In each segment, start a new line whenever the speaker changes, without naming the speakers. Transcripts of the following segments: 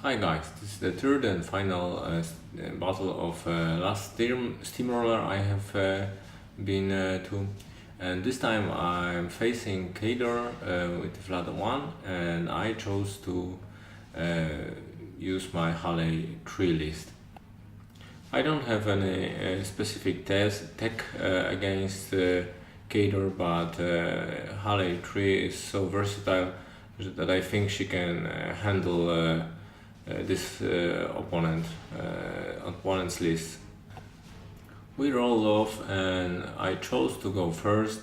Hi guys, this is the third and final battle of last Steamroller I have been to, and this time I'm facing Khador with Vlad 1, and I chose to use my Hale 3 list. I don't have any specific tech against Khador, but Hale 3 is so versatile that I think she can handle this opponent's list. We rolled off and I chose to go first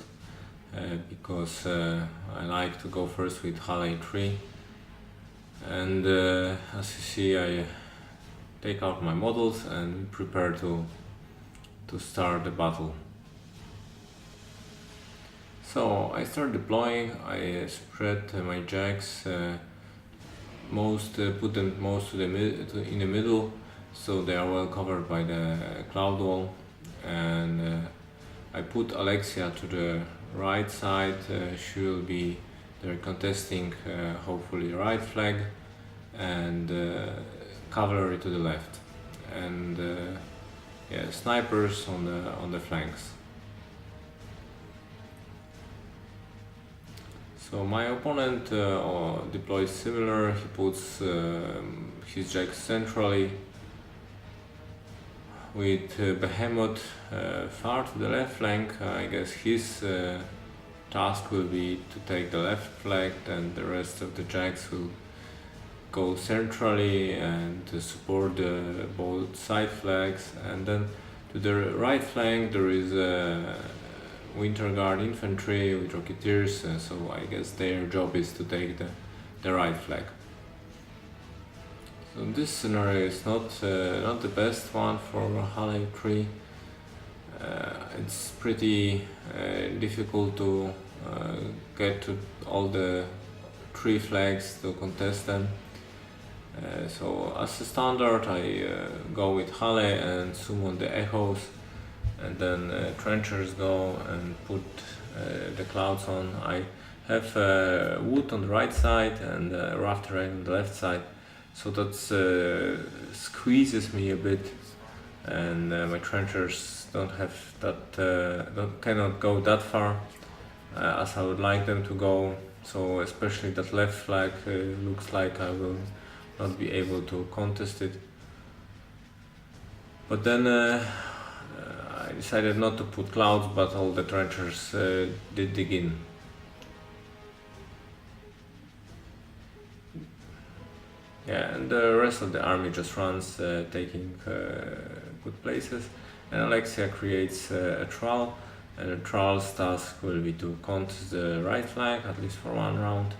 because I like to go first with Hale 3, and as you see I take out my models and prepare to start the battle. So I start deploying, I spread my jacks, put them most in the middle, so they are well covered by the cloud wall, and I put Alexia to the right side. She will be there contesting hopefully right flag, and cavalry to the left, and yeah, snipers on the flanks. So my opponent deploys similar. He puts his jacks centrally with Behemoth far to the left flank. I guess his task will be to take the left flank, and the rest of the jacks will go centrally and to support both side flags. And then to the right flank there is Winter Guard infantry with Rocketeers, so I guess their job is to take the right flag. So this scenario is not the best one for Hale 3. It's pretty difficult to get to all the 3 flags to contest them. So as a standard I go with Hale and summon the echoes, and then trenchers go and put the clouds on. I have wood on the right side and rough terrain on the left side, so that squeezes me a bit, and my trenchers cannot go that far as I would like them to go. So especially that left flag looks like I will not be able to contest it. But then I decided not to put clouds, but all the trenchers did dig in. Yeah, and the rest of the army just runs, taking good places, and Alexia creates a trall, and the trall's task will be to contest the right flank, at least for one round.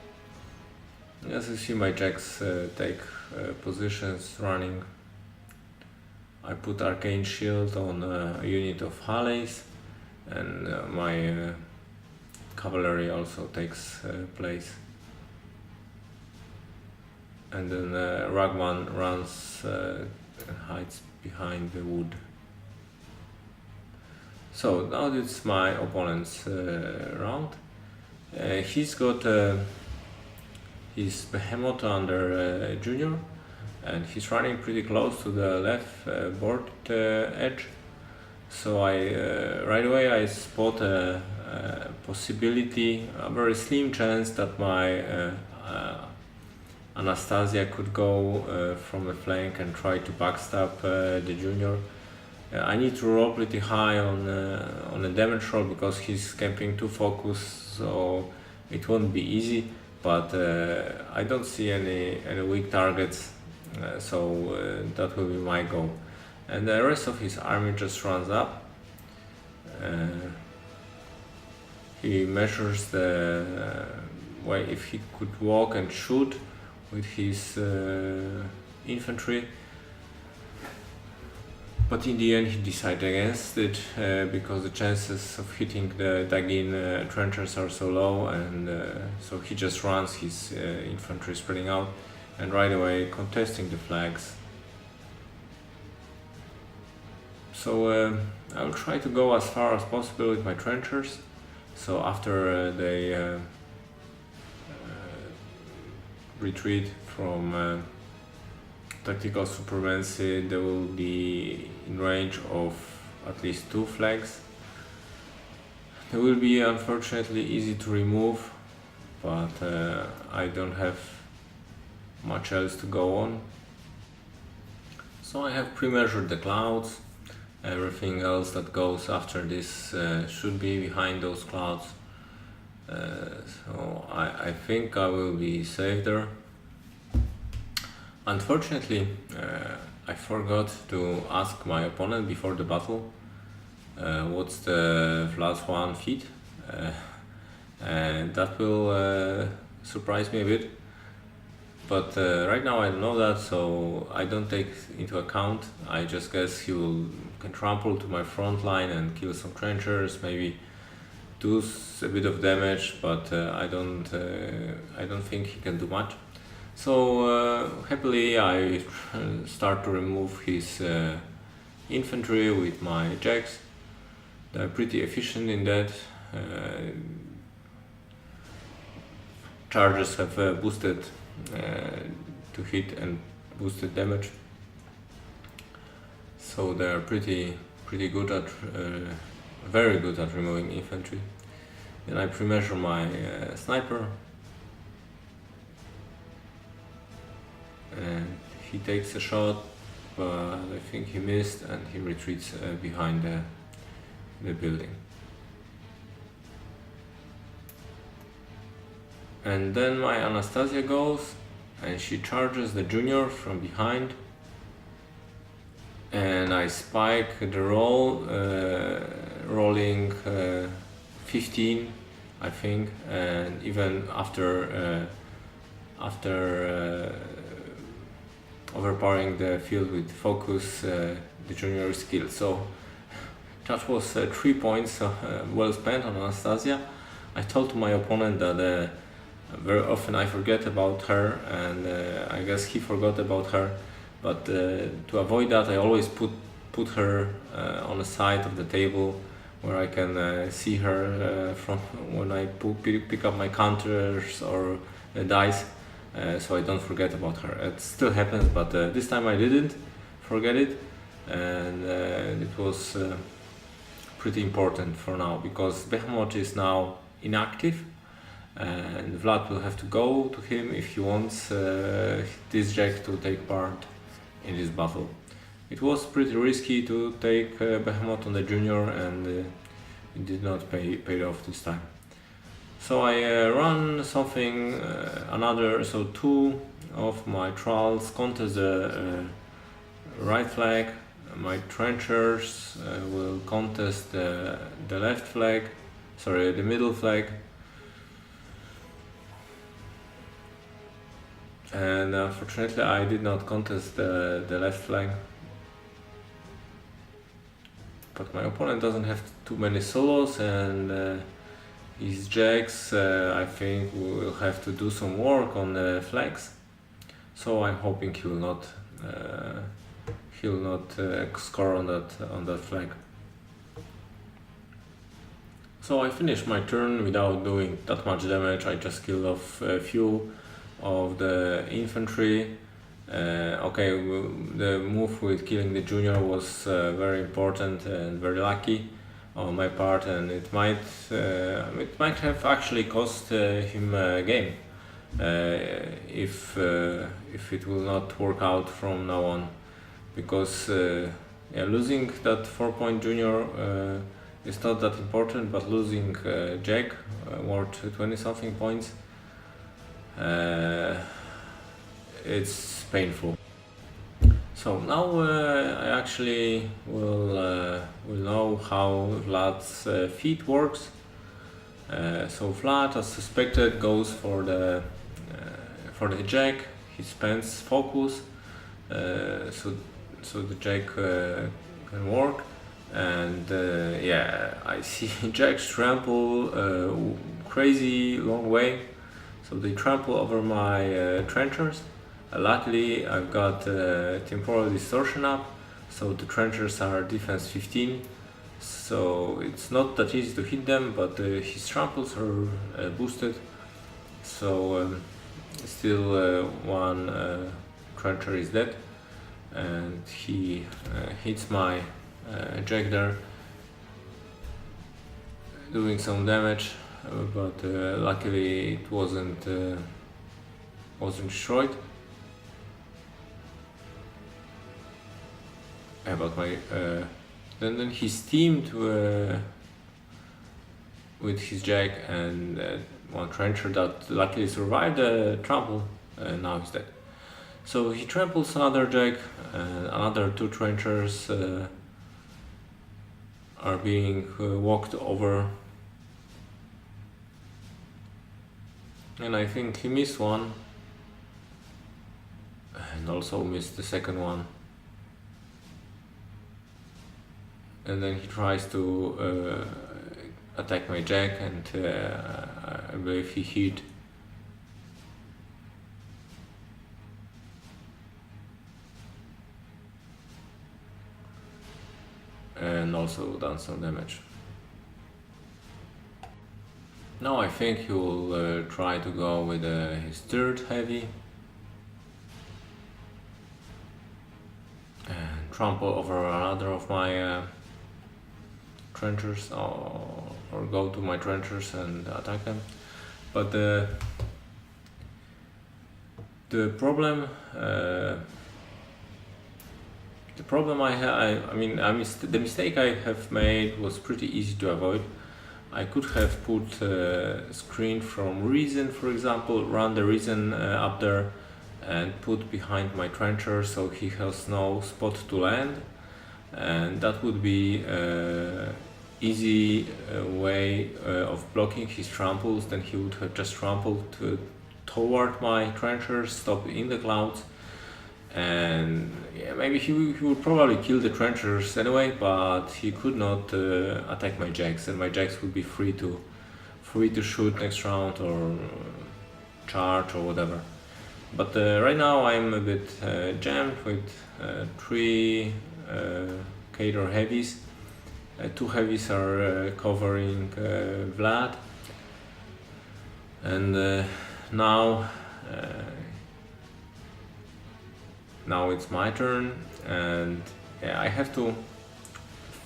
As you see, my jacks take positions running. I put Arcane Shield on a unit of Hales, and my cavalry also takes place. And then Ragman runs and hides behind the wood. So now it's my opponent's round. He's got his Behemoth under Junior, and he's running pretty close to the left board edge. So right away I spot a possibility, a very slim chance that my Anastasia could go from the flank and try to backstab the Junior. I need to roll pretty high on a damage roll because he's camping too focused, so it won't be easy. But I don't see any weak targets. So that will be my goal, and the rest of his army just runs up. He measures the way if he could walk and shoot with his infantry, but in the end he decided against it because the chances of hitting the dug-in trenchers are so low, and so he just runs his infantry spreading out and right away contesting the flags. So I will try to go as far as possible with my trenchers. So after they retreat from tactical supremacy, there will be in range of at least 2 flags. They will be unfortunately easy to remove, but I don't have much else to go on. So I have pre-measured the clouds. Everything else that goes after this should be behind those clouds. So I think I will be safe there. Unfortunately, I forgot to ask my opponent before the battle what's the Vlad's 1 feat, and that will surprise me a bit. But right now I don't know that, so I don't take into account. I just guess he can trample to my front line and kill some trenchers, maybe do a bit of damage, but I don't think he can do much. So happily I start to remove his infantry with my jacks. They're pretty efficient in that. Charges have boosted to hit and boosted damage, so they're pretty good at very good at removing infantry. Then I pre-measure my sniper, and he takes a shot, but I think he missed and he retreats behind the building. And then my Anastasia goes and she charges the junior from behind, and I spike the roll, rolling 15 I think, and even after overpowering the field with focus, the junior is killed. So that was 3 points well spent on Anastasia. I told my opponent that very often I forget about her, and I guess he forgot about her, but to avoid that I always put her on the side of the table where I can see her from when I pick up my counters or dice, so I don't forget about her. It still happens, but this time I didn't forget it, and it was pretty important for now, because Behemoth is now inactive, and Vlad will have to go to him if he wants this jack to take part in this battle. It was pretty risky to take Behemoth on the junior, and it did not pay off this time. So I run something so 2 of my trolls contest the right flag. My trenchers will contest the left flag, sorry, the middle flag. And unfortunately I did not contest the left flag. But my opponent doesn't have too many solos, and his jacks I think will have to do some work on the flags. So I'm hoping he will not score on that flag. So I finished my turn without doing that much damage. I just killed off a few of the infantry. Okay, the move with killing the junior was very important and very lucky on my part, and it might have actually cost him a game if it will not work out from now on, because losing that 4-point junior is not that important, but losing Jack worth 20 something points, it's painful. So now I actually will know how Vlad's feat works. So Vlad, as suspected, goes for the jack. He spends focus, so the jack can work. And I see jacks trample crazy long way, so they trample over my trenchers. Luckily I've got temporal distortion up, so the trenchers are defense 15, so it's not that easy to hit them, but his tramples are boosted, so still one trencher is dead. and he hits my jack there, doing some damage, but luckily it wasn't destroyed. But my then he steamed with his jack, and one trencher that luckily survived the trample, now he's dead. So he tramples another jack, and another 2 trenchers are being walked over, and I think he missed one and also missed the second one, and then he tries to attack my jack, and I believe he hit. And also done some damage. Now I think he will try to go with his 3rd heavy and trample over another of my trenchers, or go to my trenchers and attack them. But the problem the mistake I have made was pretty easy to avoid. I could have put a screen from Reason, for example, run the Reason up there and put behind my trencher, so he has no spot to land, and that would be easy way of blocking his tramples. Then he would have just trampled toward my trenchers, stop in the clouds, and yeah, maybe he would probably kill the trenchers anyway, but he could not attack my jacks, and my jacks would be free to shoot next round or charge or whatever. But right now I'm a bit jammed with 3 Khador heavies. 2 heavies are covering Vlad, and now it's my turn, and yeah, I have to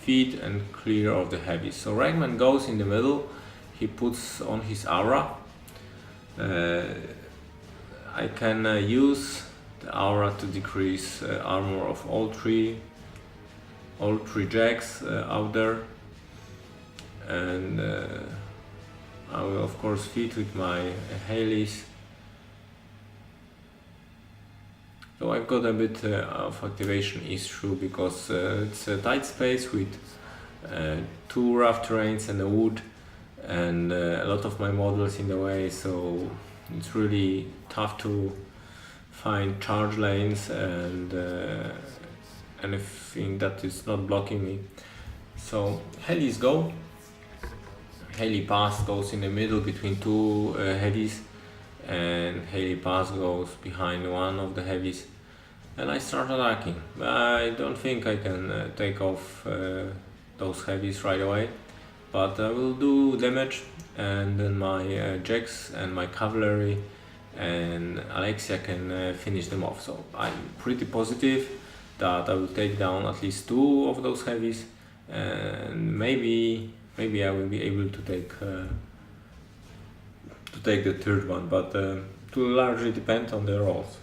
feed and clear of the heavies. So Ragman goes in the middle, he puts on his aura. I can use the aura to decrease armor of all three jacks out there, and I will of course feed with my Haleys. So I've got a bit of activation issue because it's a tight space with 2 rough terrains and a wood, and a lot of my models in the way, so it's really tough to find charge lanes and anything that is not blocking me. So Haleys go. Haley Pass goes in the middle between 2 heavies, and Haley Pass goes behind one of the heavies, and I start attacking. I don't think I can take off those heavies right away, but I will do damage, and then my jacks and my cavalry and Alexia can finish them off. So I'm pretty positive that I will take down at least 2 of those heavies, and maybe I will be able to take the 3rd one, but to largely depend on the rolls.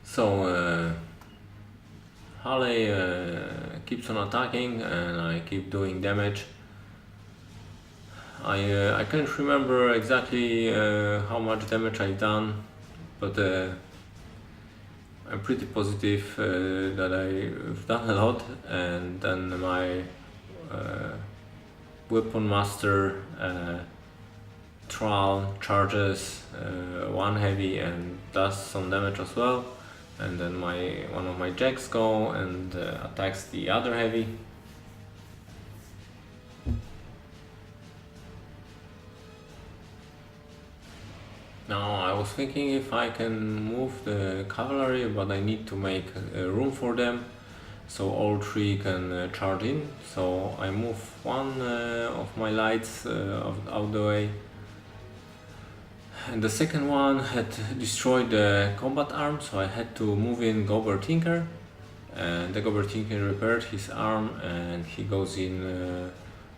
So Harley keeps on attacking, and I keep doing damage. I can't remember exactly how much damage I've done, but I'm pretty positive that I've done a lot. And then my Weapon Master Thrall charges 1 heavy and does some damage as well, and then one of my jacks go and attacks the other heavy. Now I was thinking if I can move the cavalry, but I need to make room for them so all 3 can charge in. So I move one of my lights out the way, And the second one had destroyed the combat arm, so I had to move in Gober Tinker. And the Gober Tinker repaired his arm, and he goes in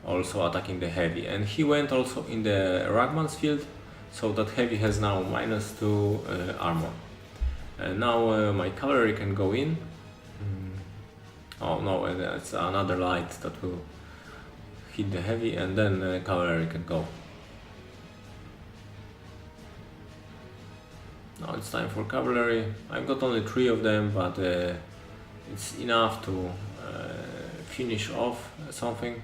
also attacking the heavy. And he went also in the Ragman's field, so that heavy has now -2 armor. And now my cavalry can go in. Oh no, it's another light that will hit the heavy, and then cavalry can go. Now it's time for cavalry. I've got only 3 of them, but it's enough to finish off something.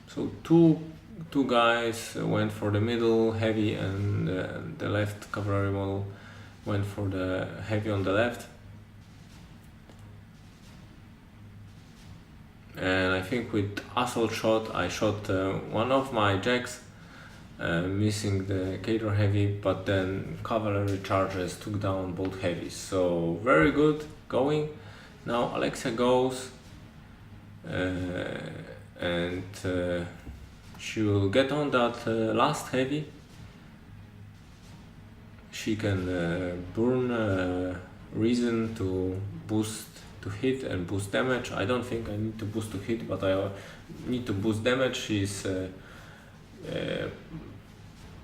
So two guys went for the middle heavy, and the left cavalry model went for the heavy on the left. And I think with assault shot I shot one of my jacks, missing the Khador heavy, but then cavalry charges took down both heavies. So very good going. Now Alexia goes, and she will get on that last heavy. She can burn reason to boost to hit and boost damage. I don't think I need to boost to hit, but I need to boost damage. She's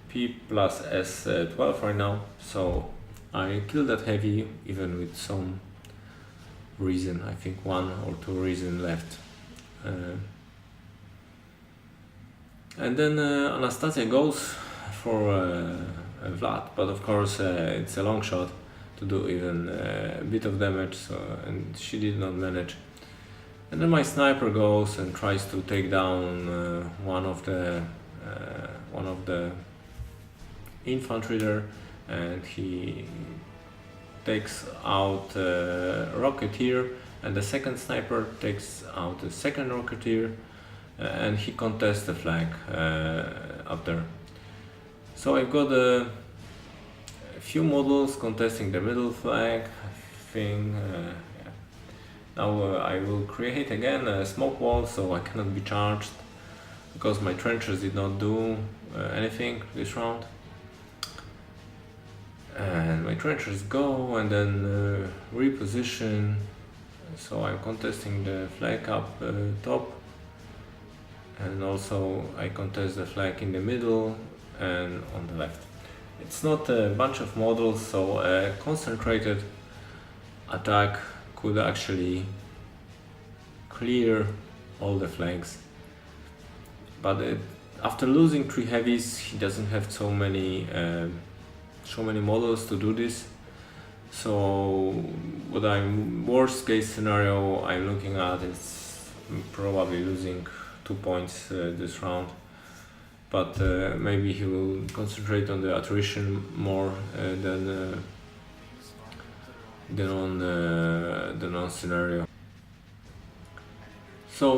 P plus S12 right now, so I killed that heavy even with some reason. I think 1 or 2 reason left. And then Anastasia goes for Vlad, but of course it's a long shot to do even a bit of damage, so, and she did not manage. And then my sniper goes and tries to take down one of the infantry there, and he takes out Rocketeer, and the second sniper takes out the second Rocketeer, and he contests the flag up there. So I've got a few models contesting the middle flag thing. Yeah. Now I will create again a smoke wall, so I cannot be charged because my trenches did not do anything this round. And my trenches go, and then reposition. So I'm contesting the flag up top, and also I contest the flag in the middle and on the left. It's not a bunch of models, so a concentrated attack could actually clear all the flags. But after losing 3 heavies, he doesn't have so many models to do this. So what worst case scenario I'm looking at is probably losing 2 points this round. But maybe he will concentrate on the attrition more than on scenario. So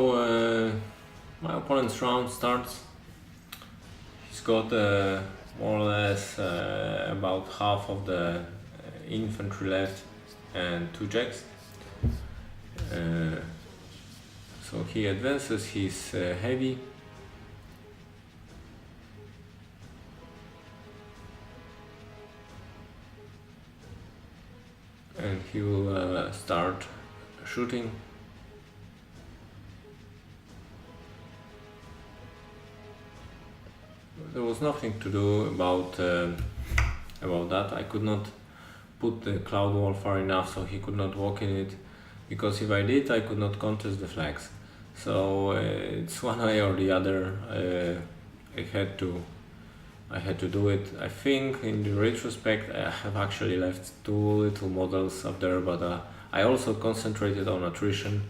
my opponent's round starts. He's got more or less about half of the infantry left and 2 jacks. So he advances his heavy. And he will start shooting. There was nothing to do about that. I could not put the cloud wall far enough so he could not walk in it, because if I did, I could not contest the flags. So it's one way or the other. I had to do it. I think in the retrospect I have actually left 2 little models up there, but I also concentrated on attrition.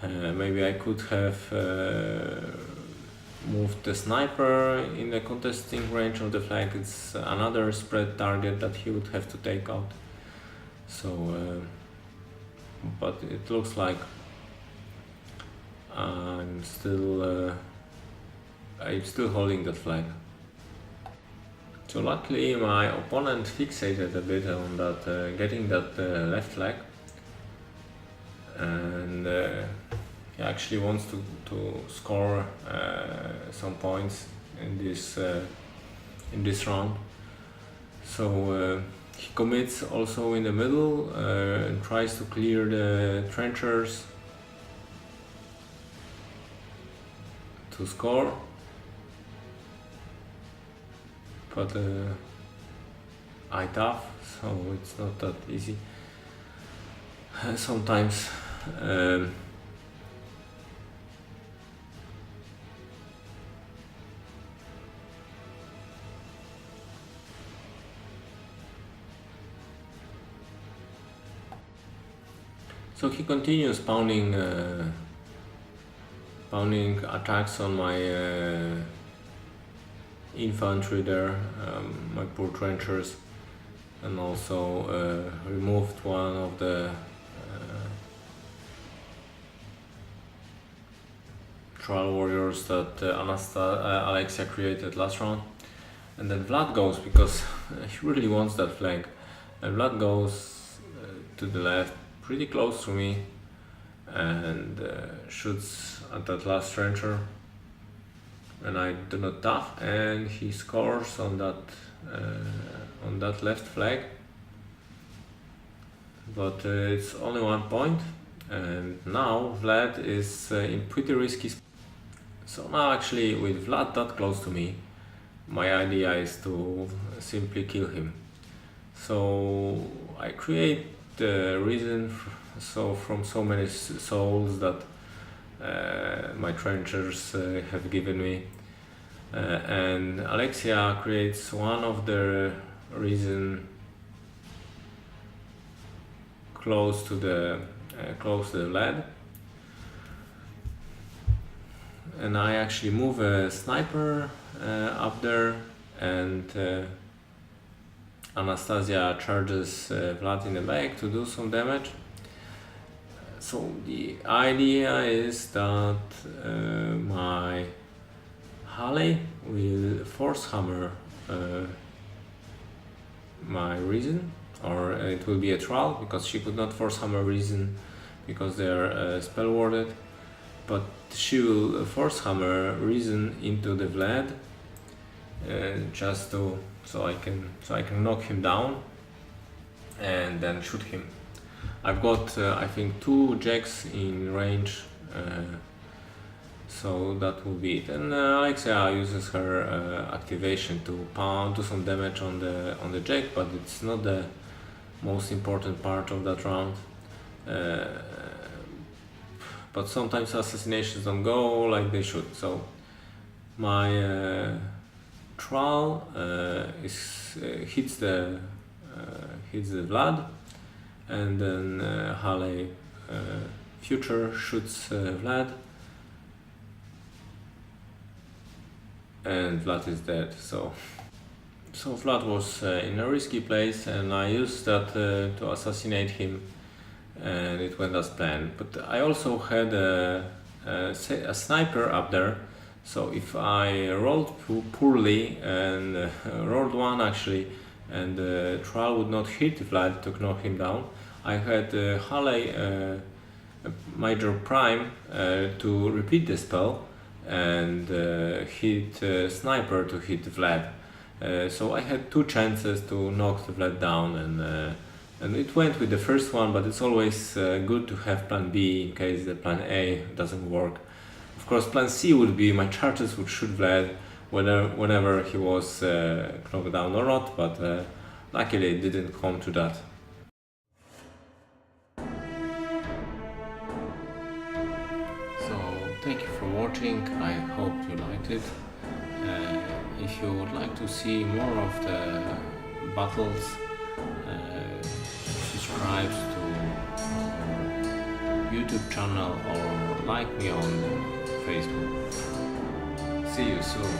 Maybe I could have moved the sniper in the contesting range of the flag. It's another spread target that he would have to take out. So, but it looks like I'm still holding that flag. So luckily my opponent fixated a bit on that, getting that left flag, and he actually wants to score some points in this round. So he commits also in the middle and tries to clear the trenchers to score, but I tough, so it's not that easy sometimes. So he continues pounding attacks on my infantry there, my poor trenchers, and also removed one of the trial warriors that Alexia created last round. And then Vlad goes, because he really wants that flank, and Vlad goes to the left pretty close to me and shoots at that last trencher, and I do not tough, and he scores on that left flank, but it's only 1 point, and now Vlad is in pretty risky. So now actually with Vlad that close to me, my idea is to simply kill him. So I create the reason from so many souls that my trenchers have given me, and Alexia creates one of the reason close to the Vlad, and I actually move a sniper up there, and Anastasia charges Vlad in the back to do some damage. So the idea is that my Halle will force hammer my reason, or it will be a trial, because she could not force hammer reason because they are spell warded, but she will force hammer reason into the Vlad just to so I can knock him down and then shoot him. I've got I think 2 jacks in range, so that will be it. And Alexia uses her activation to do some damage on the jack, but it's not the most important part of that round. But sometimes assassinations don't go like they should. So my trial hits the Vlad, and then Halle future shoots Vlad, and Vlad is dead. So Vlad was in a risky place, and I used that to assassinate him, and it went as planned. But I also had a sniper up there, so if I rolled poorly and rolled 1 actually, and the trial would not hit Vlad to knock him down, I had Halle Major Prime to repeat the spell and hit Sniper to hit Vlad. So I had 2 chances to knock the Vlad down, and it went with the first one, but it's always good to have plan B in case the plan A doesn't work. Of course, plan C would be my charges would shoot Vlad whenever he was knocked down or not, but luckily it didn't come to that. So thank you for watching, I hope you liked it. If you would like to see more of the battles, subscribe to our YouTube channel or like me on Facebook. See you soon.